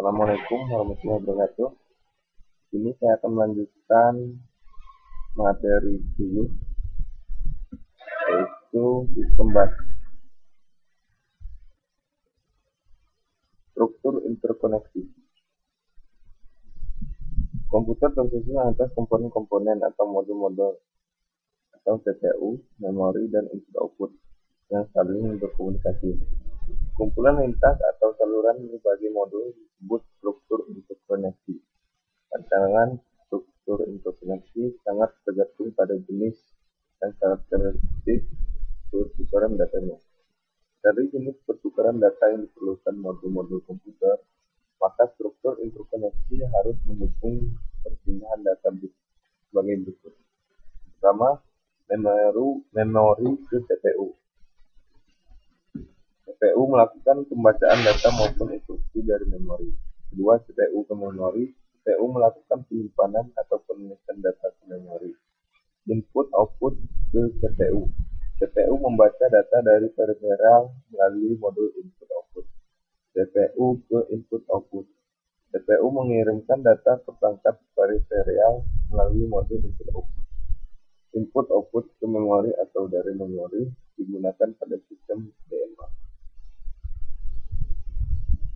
Assalamualaikum warahmatullahi wabarakatuh. Ini saya akan melanjutkan materi dulu, yaitu sistem bus. Struktur interkoneksi. Komputer tersusun atas komponen-komponen atau modul-modul atau CPU, memori, dan input-output yang saling berkomunikasi. Kumpulan lintas atau saluran berbagai modul disebut struktur interkoneksi. Rancangan struktur interkoneksi sangat tergantung pada jenis dan karakteristik pertukaran datanya. Dari jenis pertukaran data yang diperlukan modul-modul komputer, maka struktur interkoneksi harus mendukung perpindahan data sebagai berikut. Pertama, memori ke CPU. CPU melakukan pembacaan data maupun instruksi dari memori. Kedua, CPU ke memori. CPU melakukan penyimpanan atau penulisan data ke memori. Input-output ke CPU. CPU membaca data dari peripheral melalui modul input-output. CPU ke input-output. CPU mengirimkan data ke perangkat peripheral melalui modul input-output. Input-output ke memori atau dari memori digunakan pada sistem DMA.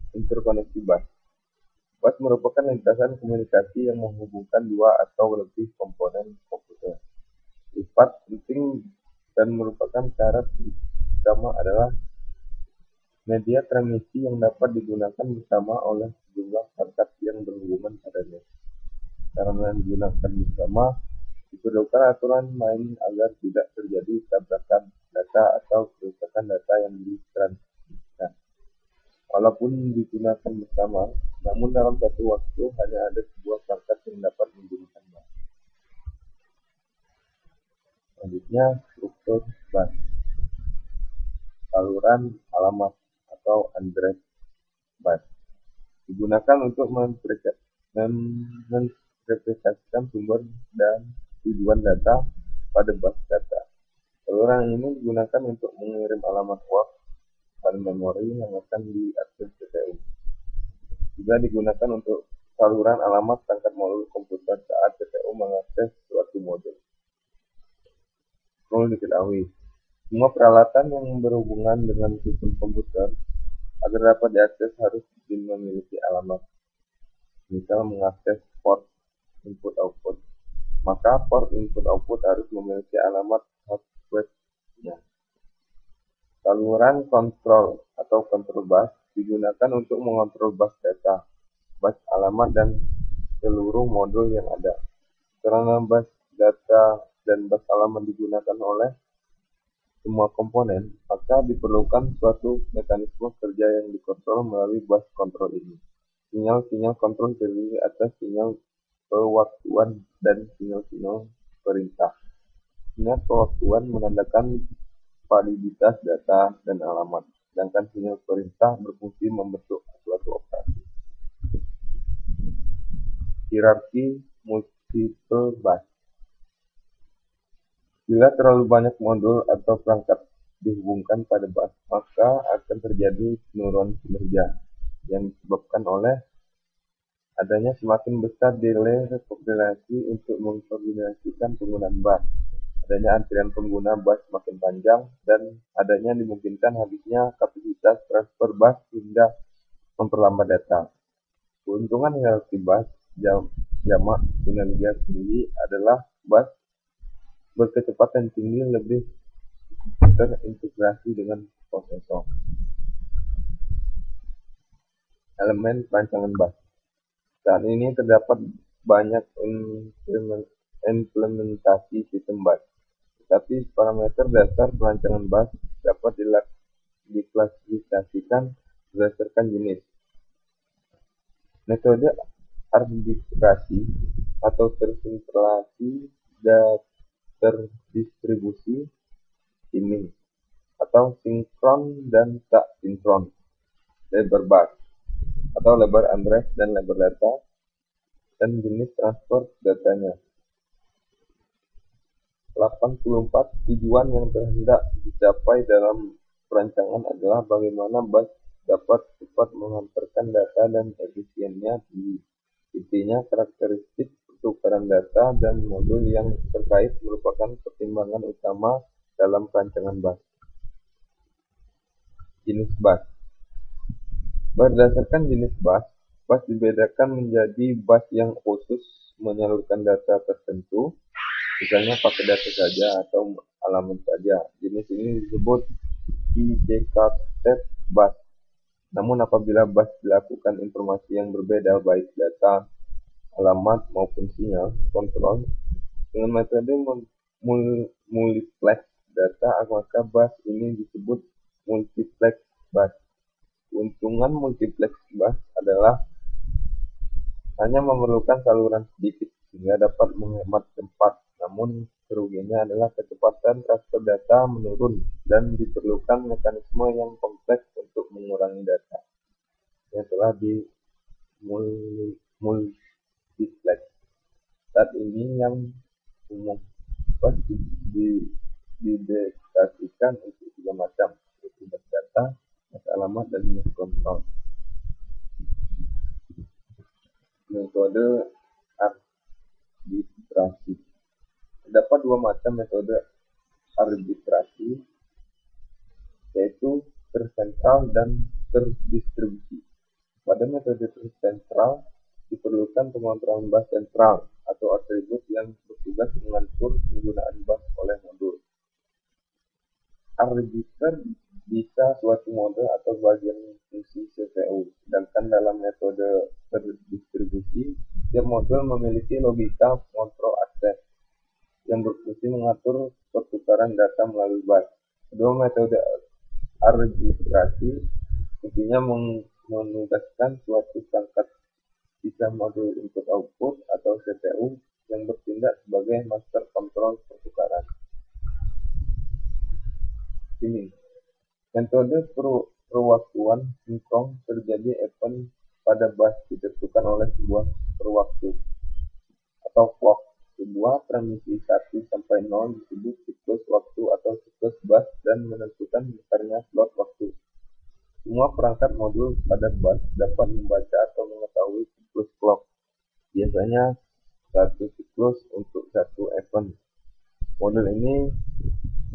Interkoneksi bus. Bus merupakan lintasan komunikasi yang menghubungkan dua atau lebih komponen komputer. Sifat penting dan merupakan syarat utama adalah media transmisi yang dapat digunakan bersama oleh sejumlah perangkat yang berhubungan padanya. Karena digunakan bersama, diperlukan aturan main agar tidak terjadi tabrakan data atau kerusakan data yang ditransmisikan. Walaupun digunakan bersama, namun dalam satu waktu hanya ada sebuah perangkat yang dapat menggunakannya. Selanjutnya, struktur bus. Saluran alamat atau address bus digunakan untuk merepresentasikan sumber dan tujuan data pada bus data. Saluran ini digunakan untuk mengirim alamat WAV pada memori yang akan diakses CPU. Juga digunakan untuk saluran alamat perangkat modul komputer saat CPU mengakses suatu modul. Perlu diketahui, semua peralatan yang berhubungan dengan sistem komputer agar dapat diakses harus memiliki alamat. Misal mengakses port input-output, maka port input-output harus memiliki alamat hardware-nya. Saluran kontrol atau control bus digunakan untuk mengontrol bus data, bus alamat, dan seluruh modul yang ada. Karena bus data dan bus alamat digunakan oleh semua komponen, maka diperlukan suatu mekanisme kerja yang dikontrol melalui bus kontrol ini. Sinyal-sinyal kontrol terdiri atas sinyal pewaktuan dan sinyal-sinyal perintah. Sinyal pewaktuan menandakan validitas data dan alamat, sedangkan sinyal perintah berfungsi membentuk suatu operasi. Hierarki multiple bus. Bila terlalu banyak modul atau perangkat dihubungkan pada bus, maka akan terjadi penurunan kinerja yang disebabkan oleh adanya semakin besar delay repopulasi untuk mengkoordinasikan penggunaan bus, adanya antrian pengguna bus semakin panjang, dan adanya dimungkinkan habisnya kapasitas transfer bus hingga memperlambat data. Keuntungan hierarki bus jamak kinerja tinggi adalah bus berkecepatan tinggi lebih terintegrasi dengan prosesor. Elemen perancangan bus. Saat ini terdapat banyak implementasi sistem bus, tetapi parameter dasar perancangan bus dapat diklasifikasikan berdasarkan jenis. Metode arbitrasi atau tersentralisasi dan terdistribusi, timing, atau sinkron dan tak sinkron, lebar bus atau lebar address dan lebar data, dan jenis transfer datanya. 84 tujuan yang terhendak dicapai dalam perancangan adalah bagaimana bus dapat cepat menghantarkan data dan efisiennya tinggi. Intinya, karakteristik pertukaran data dan modul yang terkait merupakan pertimbangan utama dalam perancangan bus. Jenis bus. Berdasarkan jenis bus dibedakan menjadi bus yang khusus menyalurkan data tertentu, misalnya pakai data saja atau alamat saja. Jenis ini disebut e-decrypted bus. Namun apabila bus dilakukan informasi yang berbeda, baik data, alamat maupun sinyal kontrol dengan metode multiplex data, maka bus ini disebut multiplex bus. Keuntungan multiplex bus adalah hanya memerlukan saluran sedikit sehingga dapat menghemat tempat. Namun kerugiannya adalah kecepatan transfer data menurun dan diperlukan mekanisme yang kompleks untuk mengurangi data yang telah di multiplex. Saat ini yang umum didedikasikan untuk 3 macam, yaitu bus data, bus alamat, dan bus kontrol. Metode arbitrasi. Terdapat 2 macam metode arbitrasi, yaitu tersentral dan terdistribusi. Pada metode tersentral diperlukan pengontrolan bus sentral atau atribut yang bertugas mengatur penggunaan bus oleh modul. Arbiter bisa suatu modul atau bagian fungsi CPU, sedangkan dalam metode terdistribusi, setiap modul memiliki logika kontrol akses yang berfungsi mengatur pertukaran data melalui bus. Kedua metode arbitrasi intinya menugaskan suatu perangkat bisa modul input-output atau CPU yang bertindak sebagai master kontrol pertukaran. Ini metode perwaktuan sinkron terjadi event pada bus ditentukan oleh sebuah perwaktu atau clock. Sebuah transmisi 1 sampai 0 disebut siklus waktu atau siklus bus dan menentukan besarnya slot waktu. Semua perangkat modul pada bus dapat membaca atau mengetahui siklus clock. Biasanya satu siklus untuk satu event. Modul ini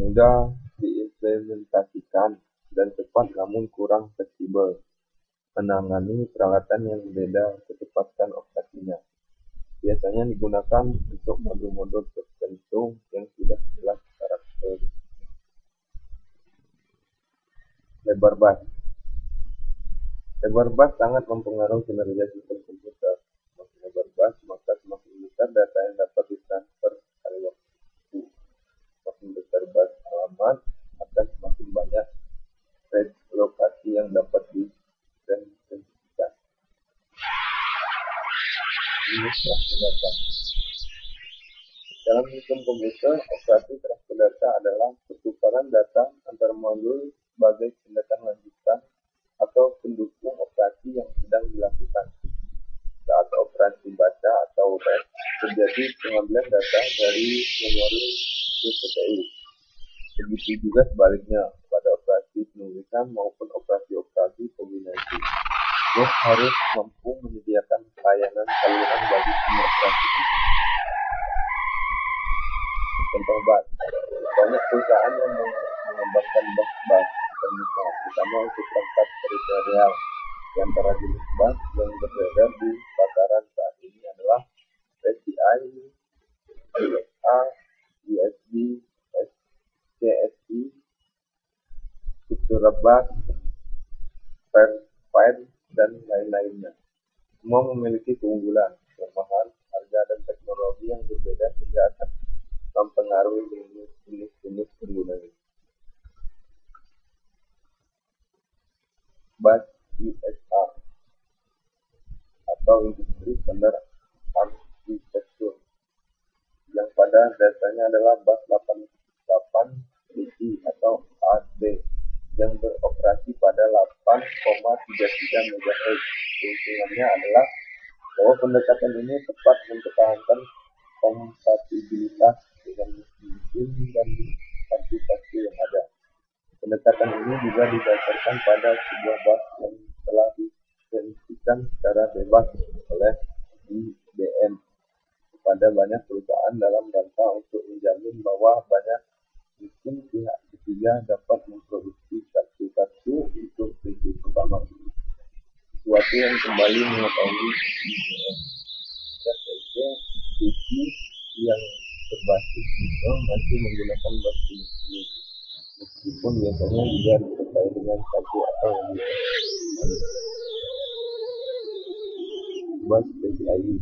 mudah diimplementasikan dan cepat namun kurang fleksibel, menangani peralatan yang berbeda kecepatan operasinya. Biasanya digunakan untuk modul-modul tertentu yang sudah jelas karakter. Lebar bus. Lebar bus sangat mempengaruhi kinerja sistem komputer. Semakin lebar bus, maka semakin besar data yang dapat ditransfer sekali waktu. Semakin besar bus alamat, maka semakin banyak range lokasi yang dapat diidentifikasikan. Ini transfer data. Dalam sistem komputer, operasi transfer data adalah pertukaran data antar modul sebagai tindakan lanjutan atau pendukung operasi yang sedang dilakukan. Saat operasi baca atau read, terjadi pengambilan data dari memori ke CPU. Begitu juga sebaliknya pada operasi penulisan maupun operasi kombinasi. Bus harus mampu menyediakan layanan saluran bagi semua operasi ini. Contoh bus. Banyak perusahaan yang mengembangkan bus terbuka, terutama untuk perangkat teritorial. Di antara jenis bus yang beredar di pasaran saat ini adalah PCI, USA, USB, CSI, struktura bus, Fairphone, dan lain-lainnya. Semua memiliki keunggulan, kelemahan, harga, dan teknologi yang berbeda sehingga akan mempengaruhi jenis penggunanya. Bus ISA atau Industri Standar Architecture yang pada dasarnya adalah bus 88 atau AD yang beroperasi pada 8,33 MHz. Keuntungannya adalah bahwa pendekatan ini tepat mempertahankan kompatibilitas dengan mesin dan arsitektur yang ada. Pendekatan ini juga didasarkan pada sebuah bus yang telah didefinisikan secara bebas oleh IBM kepada banyak perusahaan dalam rangka untuk menjamin bahwa banyak mungkin pihak ketiga dapat memproduksi kartu-kartu untuk preview pertama. Sesuatu yang kembali mengetahui IBM. PC yang berbasis Intel masih menggunakan bus ini, meskipun biasanya juga disertai dengan satu atau lebih bus PCIe.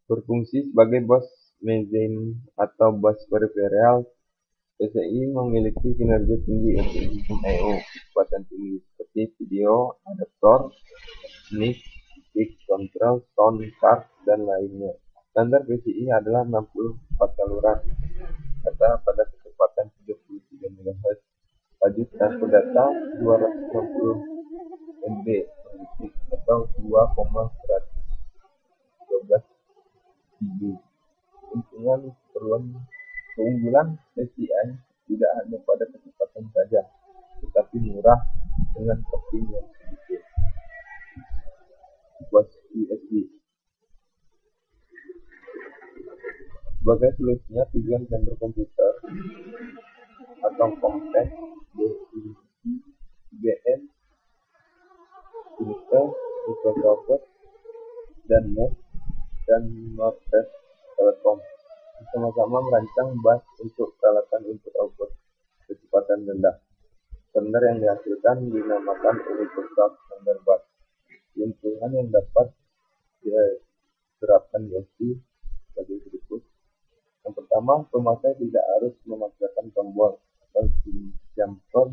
Berfungsi sebagai bus mezzanine atau bus peripheral, PCI memiliki kinerja tinggi untuk sistem I/O kecepatan tinggi seperti video, adaptor, NIC, switch control, sound card, dan lainnya. Standar PCI adalah 64 saluran data pada kecepatan 33 MHz, laju transfer data 260 MB per detik atau 2,112 GB. Keunggulan PCI tidak hanya pada kecepatan saja, tetapi murah dengan keping yang sedikit. Bus USB. Sebagai solusinya, tujuan senter komputer atau compact definisi IBM, Intel, Microsoft, dan NEC dan Northwest Telekom bersama-sama merancang bus untuk peralatan input-output kecepatan rendah. Standar yang dihasilkan dinamakan Universal Standard Bus. Keuntungan yang dapat diterapkan USB sebagai berikut. Yang pertama, pemakai tidak harus memaksakan tombol atau jumper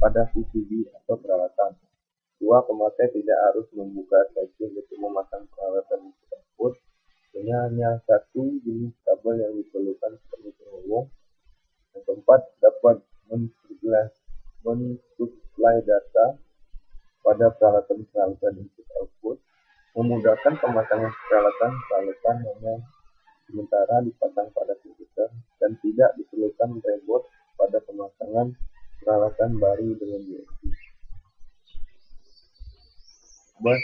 pada PCB atau peralatan. Dua, pemakai tidak harus membuka setting untuk memasang peralatan input-output. Hanya satu jenis kabel yang diperlukan sebagai penghubung. Yang keempat, dapat mensuplai data pada peralatan input-output, memudahkan pemasangan peralatan hanya sementara dipasang pada komputer, dan tidak diperlukan reboot pada pemasangan peralatan baru dengan USB. Bus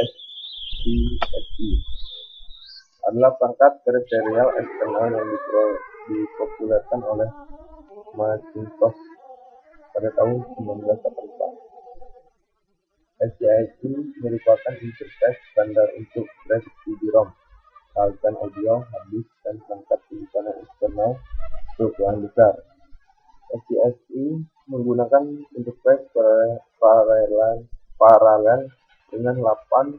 SPSI adalah perangkat peripheral eksternal yang dipopulerkan oleh Macintosh pada tahun 1984. SPIC merupakan interface standar untuk flash CD-ROM, peralatan audio, hard disk, dan perangkat penyimpanan eksternal berukuran besar. SPIC menggunakan interface paralel dengan 8-16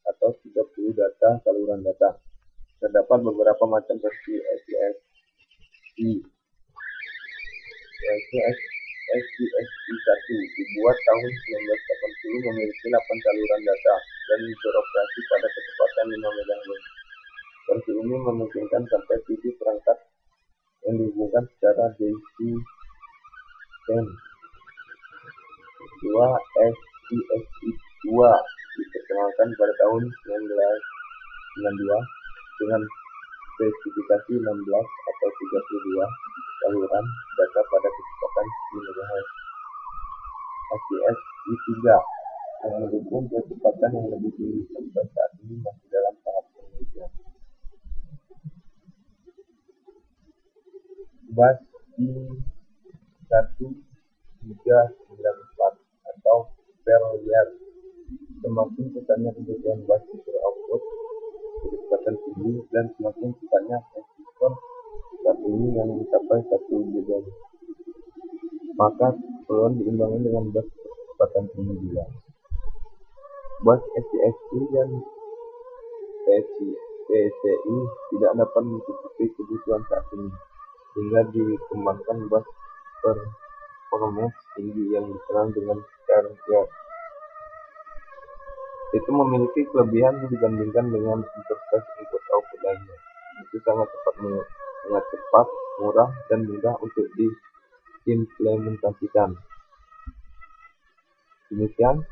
atau 30 data saluran data. Terdapat beberapa macam versi SPSI, yaitu SPSI 1 dibuat tahun 1980, memiliki 8 saluran data dan beroperasi pada kecepatan 5 MHz. Versi ini memungkinkan sampai 7 perangkat yang dihubungkan secara DC-10. Kedua, SPSI 2 diperkenalkan pada tahun 1992 dengan spesifikasi 16 atau 32 saluran data pada kecepatan 10 MHz. SPSI 3 yang mendukung kecepatan yang lebih tinggi sampai saat ini masih dalam tahap penelitian. Bus I1394 atau Perler. Semakin besarnya kebutuhan bus untuk output kecepatan tinggi, dan semakin cepatnya transistor saat ini yang mencapai 1 GHz, maka perlu diimbangi dengan bus kecepatan tinggi juga. Bus SPSI dan PCI tidak dapat mencukupi kebutuhan saat ini, sehingga dikembangkan bus performance tinggi yang dikenal dengan Perler. Itu memiliki kelebihan dibandingkan dengan interface input-output lainnya. Itu sangat cepat, murah, dan mudah untuk diimplementasikan. Demikian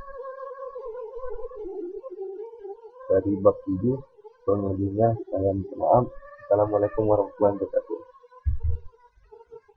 dari bab 7. Selanjutnya saya minta maaf. Assalamualaikum warahmatullahi wabarakatuh.